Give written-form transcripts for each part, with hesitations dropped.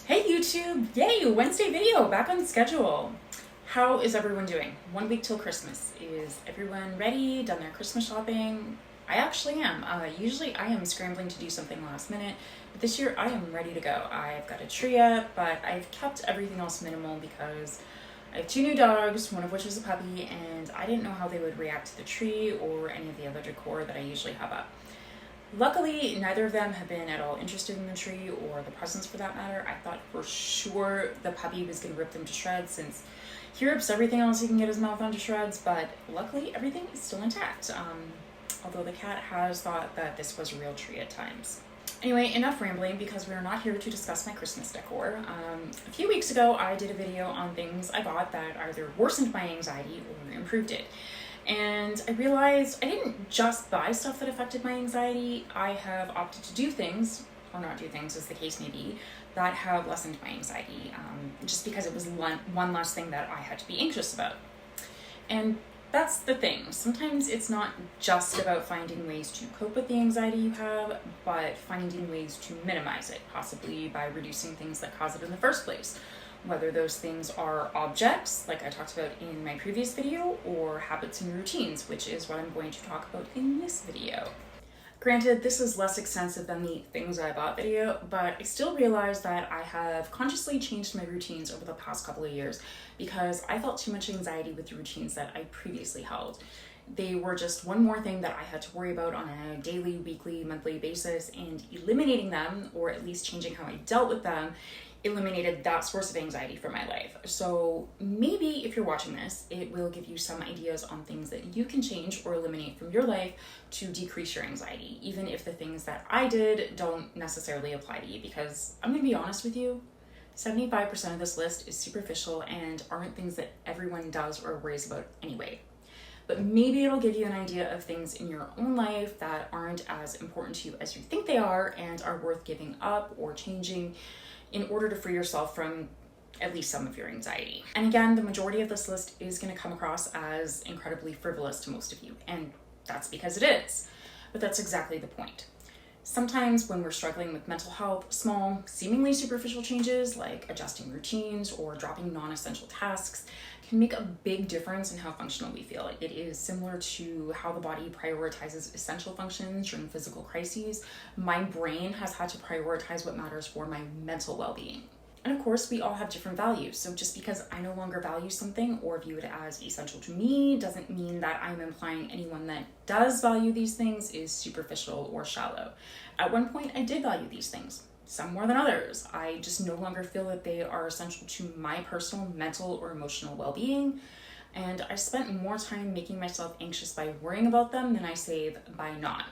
Hey YouTube! Yay! Wednesday video back on schedule. How is everyone doing? 1 week till Christmas. Is everyone ready? Done their Christmas shopping? I actually am. Usually I am scrambling to do something last minute, but this year I am ready to go. I've got a tree up, but I've kept everything else minimal because I have two new dogs, one of which is a puppy, and I didn't know how they would react to the tree or any of the other decor that I usually have up. Luckily, neither of them have been at all interested in the tree or the presents for that matter. I thought for sure the puppy was going to rip them to shreds since he rips everything else he can get his mouth onto shreds, but luckily everything is still intact. Although the cat has thought that this was a real tree at times. Anyway, enough rambling because we're not here to discuss my Christmas decor. A few weeks ago, I did a video on things I bought that either worsened my anxiety or improved it. And I realized I didn't just buy stuff that affected my anxiety. I have opted to do things, or not do things as the case may be, that have lessened my anxiety, just because it was one less thing that I had to be anxious about. And that's the thing. Sometimes it's not just about finding ways to cope with the anxiety you have, but finding ways to minimize it, possibly by reducing things that cause it in the first place. Whether those things are objects, like I talked about in my previous video, or habits and routines, which is what I'm going to talk about in this video. Granted, this is less extensive than the things I bought video, but I still realize that I have consciously changed my routines over the past couple of years because I felt too much anxiety with the routines that I previously held. They were just one more thing that I had to worry about on a daily, weekly, monthly basis, and eliminating them, or at least changing how I dealt with them, eliminated that source of anxiety from my life. So maybe if you're watching this, it will give you some ideas on things that you can change or eliminate from your life to decrease your anxiety, even if the things that I did don't necessarily apply to you, because I'm gonna be honest with you, 75% of this list is superficial and aren't things that everyone does or worries about anyway. But maybe it'll give you an idea of things in your own life that aren't as important to you as you think they are and are worth giving up or changing in order to free yourself from at least some of your anxiety. And again, the majority of this list is going to come across as incredibly frivolous to most of you, and that's because it is. But that's exactly the point. Sometimes when we're struggling with mental health, small, seemingly superficial changes like adjusting routines or dropping non-essential tasks can make a big difference in how functional we feel. It is similar to how the body prioritizes essential functions during physical crises. My brain has had to prioritize what matters for my mental well-being. And of course, we all have different values. So just because I no longer value something or view it as essential to me doesn't mean that I'm implying anyone that does value these things is superficial or shallow. At one point, I did value these things, some more than others. I just no longer feel that they are essential to my personal, mental, or emotional well-being. And I spent more time making myself anxious by worrying about them than I save by not.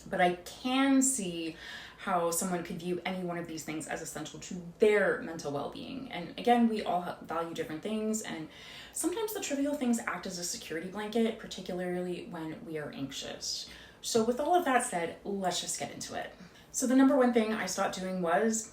But I can see how someone could view any one of these things as essential to their mental well-being. And again, we all value different things, and sometimes the trivial things act as a security blanket, particularly when we are anxious. So with all of that said, let's just get into it. So the number one thing I stopped doing was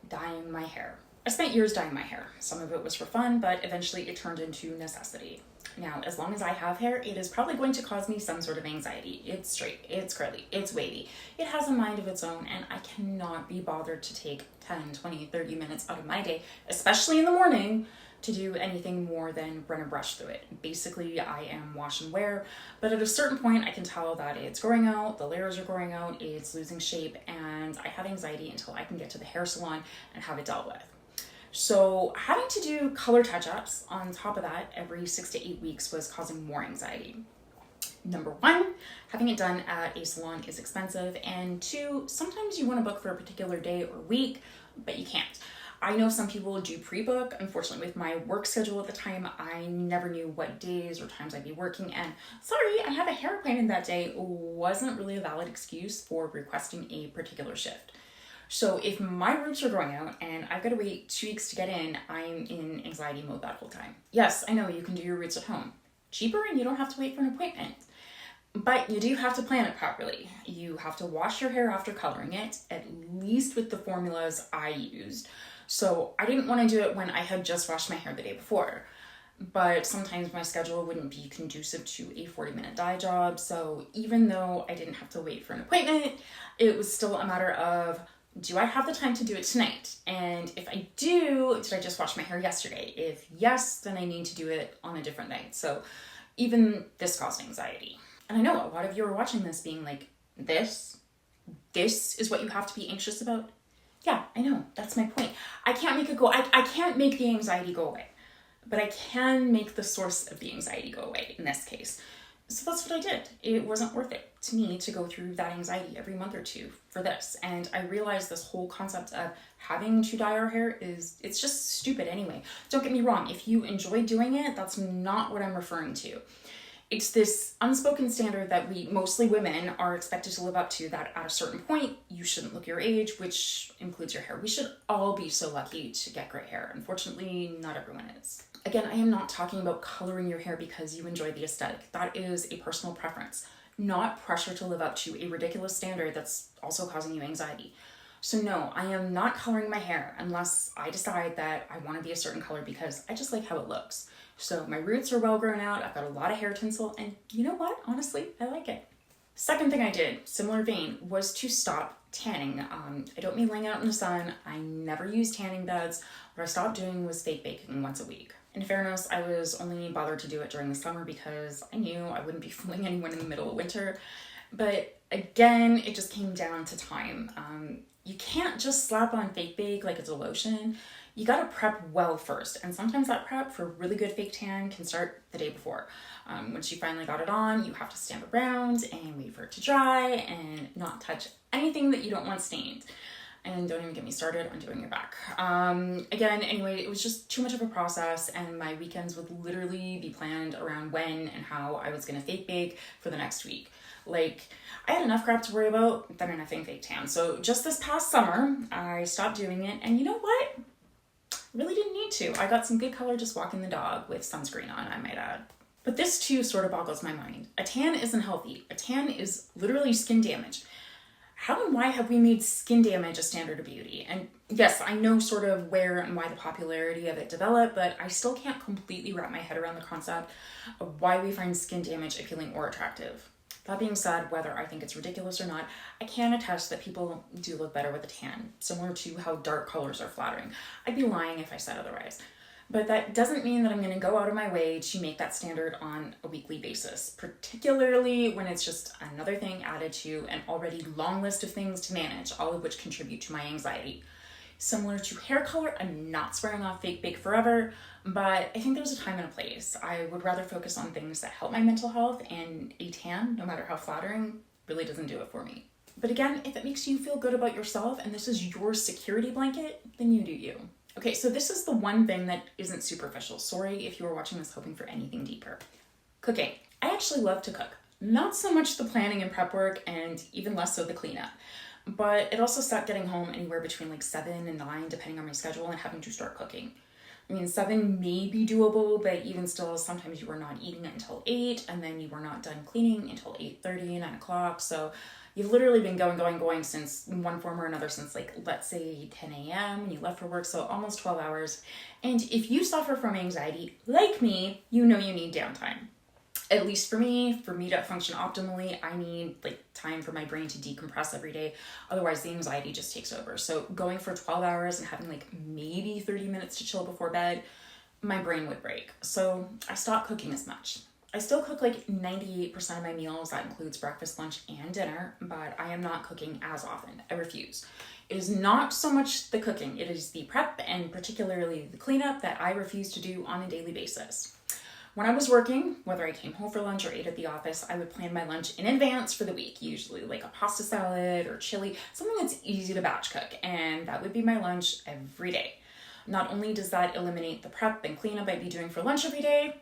dyeing my hair. I spent years dyeing my hair. Some of it was for fun, but eventually it turned into necessity. Now, as long as I have hair, it is probably going to cause me some sort of anxiety. It's straight, it's curly, it's wavy. It has a mind of its own, and I cannot be bothered to take 10, 20, 30 minutes out of my day, especially in the morning, to do anything more than run a brush through it. Basically, I am wash and wear, but at a certain point, I can tell that it's growing out, the layers are growing out, it's losing shape, and I have anxiety until I can get to the hair salon and have it dealt with. So having to do color touch-ups on top of that every 6 to 8 weeks was causing more anxiety. Number one, having it done at a salon is expensive, and two, sometimes you want to book for a particular day or week, but you can't. I know some people do pre-book. Unfortunately, with my work schedule at the time, I never knew what days or times I'd be working, and sorry, I have a hair appointment that day wasn't really a valid excuse for requesting a particular shift. So if my roots are growing out and I've got to wait 2 weeks to get in, I'm in anxiety mode that whole time. Yes, I know you can do your roots at home. Cheaper, and you don't have to wait for an appointment. But you do have to plan it properly. You have to wash your hair after coloring it, at least with the formulas I used. So I didn't want to do it when I had just washed my hair the day before. But sometimes my schedule wouldn't be conducive to a 40-minute dye job. So even though I didn't have to wait for an appointment, it was still a matter of do I have the time to do it tonight? And if I do, did I just wash my hair yesterday? If yes, then I need to do it on a different night. So even this caused anxiety. And I know a lot of you are watching this being like, this is what you have to be anxious about? Yeah, I know, that's my point. I can't make it go, I can't make the anxiety go away, but I can make the source of the anxiety go away in this case. So that's what I did. It wasn't worth it to me to go through that anxiety every month or two for this. And I realized this whole concept of having to dye our hair it's just stupid anyway. Don't get me wrong. If you enjoy doing it, that's not what I'm referring to. It's this unspoken standard that we, mostly women, are expected to live up to, that at a certain point, you shouldn't look your age, which includes your hair. We should all be so lucky to get gray hair. Unfortunately, not everyone is. Again, I am not talking about coloring your hair because you enjoy the aesthetic. That is a personal preference, not pressure to live up to a ridiculous standard that's also causing you anxiety. So no, I am not coloring my hair unless I decide that I want to be a certain color because I just like how it looks. So my roots are well grown out, I've got a lot of hair tinsel, and you know what? Honestly, I like it. Second thing I did, similar vein, was to stop tanning. I don't mean laying out in the sun. I never use tanning beds. What I stopped doing was fake baking once a week. In fairness, I was only bothered to do it during the summer because I knew I wouldn't be fooling anyone in the middle of winter. But again, it just came down to time. You can't just slap on fake bake like it's a lotion. You gotta prep well first. And sometimes that prep for really good fake tan can start the day before. Once you finally got it on, you have to stand around and wait for it to dry and not touch anything that you don't want stained. And don't even get me started on doing your back. Again, anyway, it was just too much of a process, and my weekends would literally be planned around when and how I was gonna fake bake for the next week. Like, I had enough crap to worry about than anything fake tan. So just this past summer, I stopped doing it, and you know what? Really didn't need to. I got some good color just walking the dog with sunscreen on, I might add. But this too sort of boggles my mind. A tan isn't healthy. A tan is literally skin damage. How and why have we made skin damage a standard of beauty? And yes, I know sort of where and why the popularity of it developed, but I still can't completely wrap my head around the concept of why we find skin damage appealing or attractive. That being said, whether I think it's ridiculous or not, I can attest that people do look better with a tan, similar to how dark colors are flattering. I'd be lying if I said otherwise. But that doesn't mean that I'm going to go out of my way to make that standard on a weekly basis, particularly when it's just another thing added to an already long list of things to manage, all of which contribute to my anxiety. Similar to hair color, I'm not swearing off fake bake forever, but I think there's a time and a place. I would rather focus on things that help my mental health, and a tan, no matter how flattering, really doesn't do it for me. But again, if it makes you feel good about yourself and this is your security blanket, then you do you. Okay, so this is the one thing that isn't superficial. Sorry if you were watching this hoping for anything deeper. Cooking. I actually love to cook. Not so much the planning and prep work, and even less so the cleanup. But it also stopped getting home anywhere between like 7 and 9, depending on my schedule, and having to start cooking. I mean, 7 may be doable, but even still, sometimes you were not eating it until 8, and then you were not done cleaning until 8:30, 9 o'clock. So you've literally been going since one form or another since, like, let's say 10 a.m. when you left for work, so almost 12 hours. And if you suffer from anxiety, like me, you know you need downtime. At least for me to function optimally, I need like time for my brain to decompress every day. Otherwise, the anxiety just takes over. So going for 12 hours and having like maybe 30 minutes to chill before bed, my brain would break. So I stopped cooking as much. I still cook like 98% of my meals. That includes breakfast, lunch, and dinner, but I am not cooking as often. I refuse. It is not so much the cooking. It is the prep and particularly the cleanup that I refuse to do on a daily basis. When I was working, whether I came home for lunch or ate at the office, I would plan my lunch in advance for the week, usually like a pasta salad or chili, something that's easy to batch cook, and that would be my lunch every day. Not only does that eliminate the prep and cleanup I'd be doing for lunch every day,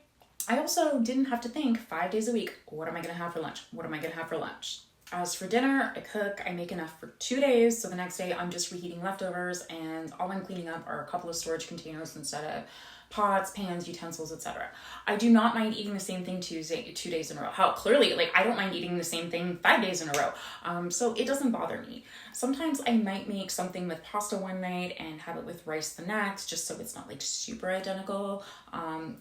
I also didn't have to think 5 days a week, what am I going to have for lunch? What am I going to have for lunch? As for dinner, I cook, I make enough for 2 days, so the next day I'm just reheating leftovers, and all I'm cleaning up are a couple of storage containers instead of pots, pans, utensils, etc. I do not mind eating the same thing 2 days in a row. How clearly, like, I don't mind eating the same thing 5 days in a row. So it doesn't bother me. Sometimes I might make something with pasta one night and have it with rice the next, just so it's not like super identical.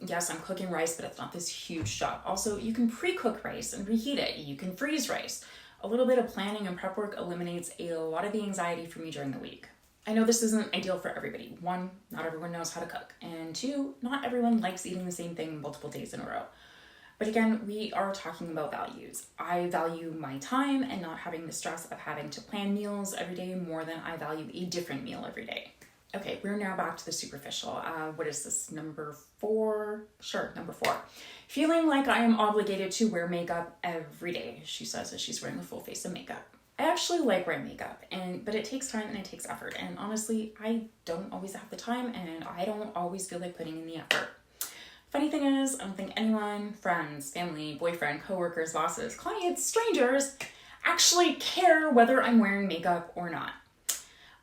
Yes, I'm cooking rice, but it's not this huge job. Also, you can pre-cook rice and reheat it. You can freeze rice. A little bit of planning and prep work eliminates a lot of the anxiety for me during the week. I know this isn't ideal for everybody. One, not everyone knows how to cook. And two, not everyone likes eating the same thing multiple days in a row. But again, we are talking about values. I value my time and not having the stress of having to plan meals every day more than I value a different meal every day. Okay, we're now back to the superficial. What is this, number 4? Sure, number 4. Feeling like I am obligated to wear makeup every day, she says as she's wearing a full face of makeup. I actually like wearing makeup, but it takes time and it takes effort. And honestly, I don't always have the time and I don't always feel like putting in the effort. Funny thing is, I don't think anyone, friends, family, boyfriend, coworkers, bosses, clients, strangers, actually care whether I'm wearing makeup or not.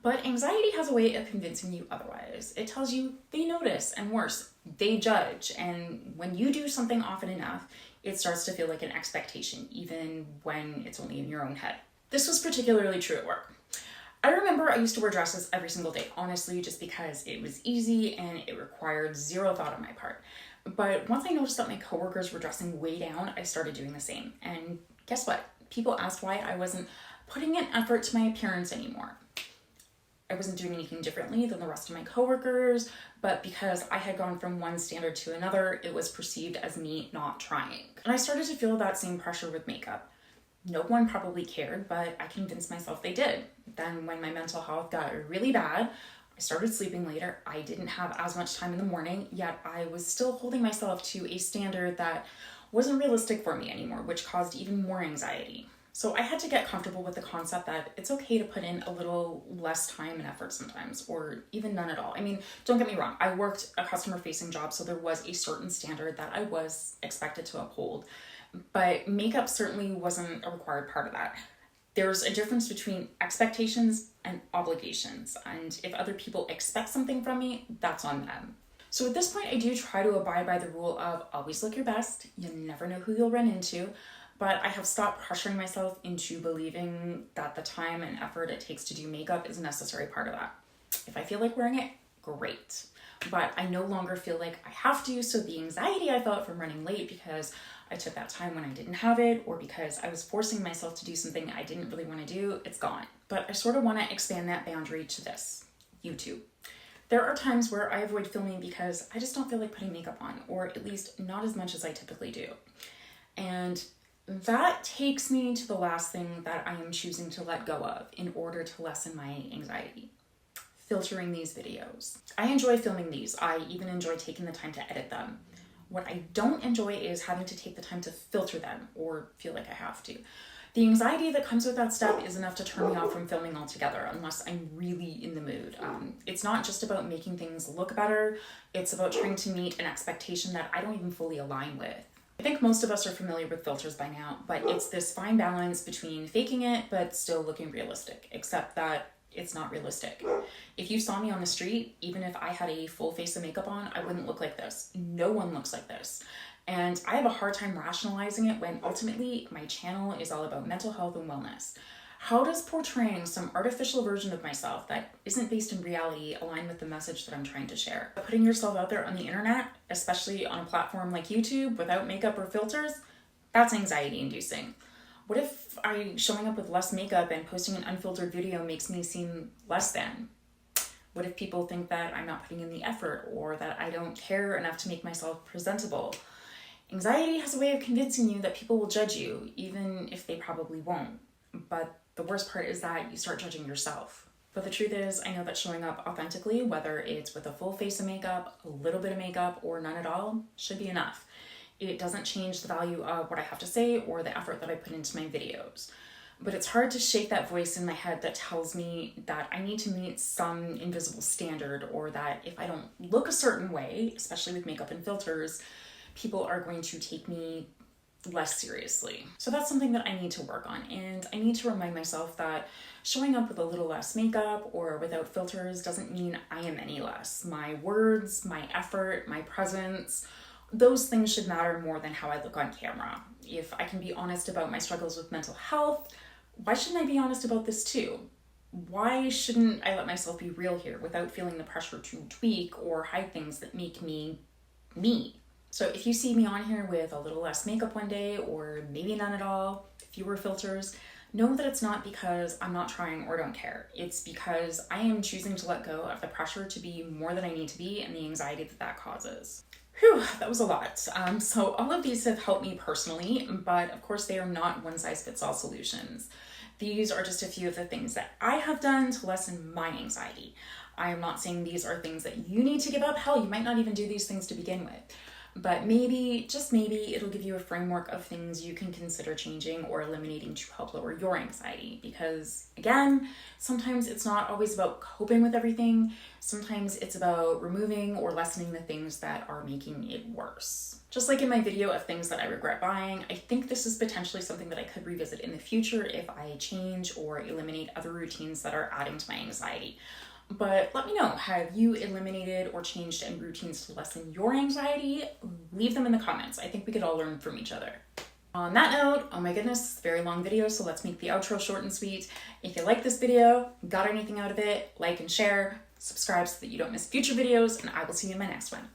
But anxiety has a way of convincing you otherwise. It tells you they notice, and worse, they judge. And when you do something often enough, it starts to feel like an expectation, even when it's only in your own head. This was particularly true at work. I remember I used to wear dresses every single day, honestly, just because it was easy and it required zero thought on my part. But once I noticed that my coworkers were dressing way down, I started doing the same. And guess what? People asked why I wasn't putting in effort to my appearance anymore. I wasn't doing anything differently than the rest of my coworkers, but because I had gone from one standard to another, it was perceived as me not trying. And I started to feel that same pressure with makeup. No one probably cared, but I convinced myself they did. Then when my mental health got really bad, I started sleeping later. I didn't have as much time in the morning, yet I was still holding myself to a standard that wasn't realistic for me anymore, which caused even more anxiety. So I had to get comfortable with the concept that it's okay to put in a little less time and effort sometimes, or even none at all. I mean, don't get me wrong, I worked a customer-facing job, so there was a certain standard that I was expected to uphold. But makeup certainly wasn't a required part of that. There's a difference between expectations and obligations, and if other people expect something from me, that's on them. So at this point, I do try to abide by the rule of always look your best. You never know who you'll run into, but I have stopped pressuring myself into believing that the time and effort it takes to do makeup is a necessary part of that. If I feel like wearing it, great. But I no longer feel like I have to, so the anxiety I felt from running late because I took that time when I didn't have it, or because I was forcing myself to do something I didn't really want to do, it's gone. But I sort of want to expand that boundary to this, YouTube. There are times where I avoid filming because I just don't feel like putting makeup on, or at least not as much as I typically do. And that takes me to the last thing that I am choosing to let go of in order to lessen my anxiety. Filtering these videos. I enjoy filming these. I even enjoy taking the time to edit them. What I don't enjoy is having to take the time to filter them or feel like I have to. The anxiety that comes with that step is enough to turn me off from filming altogether unless I'm really in the mood. It's not just about making things look better. It's about trying to meet an expectation that I don't even fully align with. I think most of us are familiar with filters by now, but it's this fine balance between faking it but still looking realistic, except that it's not realistic. If you saw me on the street, even if I had a full face of makeup on, I wouldn't look like this. No one looks like this. And I have a hard time rationalizing it when ultimately my channel is all about mental health and wellness. How does portraying some artificial version of myself that isn't based in reality align with the message that I'm trying to share? Putting yourself out there on the internet, especially on a platform like YouTube without makeup or filters, that's anxiety inducing. What if showing up with less makeup and posting an unfiltered video makes me seem less than? What if people think that I'm not putting in the effort or that I don't care enough to make myself presentable? Anxiety has a way of convincing you that people will judge you, even if they probably won't. But the worst part is that you start judging yourself. But the truth is, I know that showing up authentically, whether it's with a full face of makeup, a little bit of makeup, or none at all, should be enough. It doesn't change the value of what I have to say or the effort that I put into my videos. But it's hard to shake that voice in my head that tells me that I need to meet some invisible standard, or that if I don't look a certain way, especially with makeup and filters, people are going to take me less seriously. So that's something that I need to work on, and I need to remind myself that showing up with a little less makeup or without filters doesn't mean I am any less. My words, my effort, my presence, those things should matter more than how I look on camera. If I can be honest about my struggles with mental health, why shouldn't I be honest about this too? Why shouldn't I let myself be real here without feeling the pressure to tweak or hide things that make me me? So if you see me on here with a little less makeup one day, or maybe none at all, fewer filters, know that it's not because I'm not trying or don't care. It's because I am choosing to let go of the pressure to be more than I need to be and the anxiety that that causes. Whew, that was a lot. So all of these have helped me personally, but of course they are not one-size-fits-all solutions. These are just a few of the things that I have done to lessen my anxiety. I am not saying these are things that you need to give up. Hell, you might not even do these things to begin with. But maybe, just maybe, it'll give you a framework of things you can consider changing or eliminating to help lower your anxiety. Because again, sometimes it's not always about coping with everything. Sometimes it's about removing or lessening the things that are making it worse. Just like in my video of things that I regret buying, I think this is potentially something that I could revisit in the future if I change or eliminate other routines that are adding to my anxiety. But let me know, have you eliminated or changed any routines to lessen your anxiety? Leave them in the comments. I think we could all learn from each other. On that note, oh my goodness, it's a very long video, so let's make the outro short and sweet. If you like this video, got anything out of it, like and share, subscribe so that you don't miss future videos, and I will see you in my next one.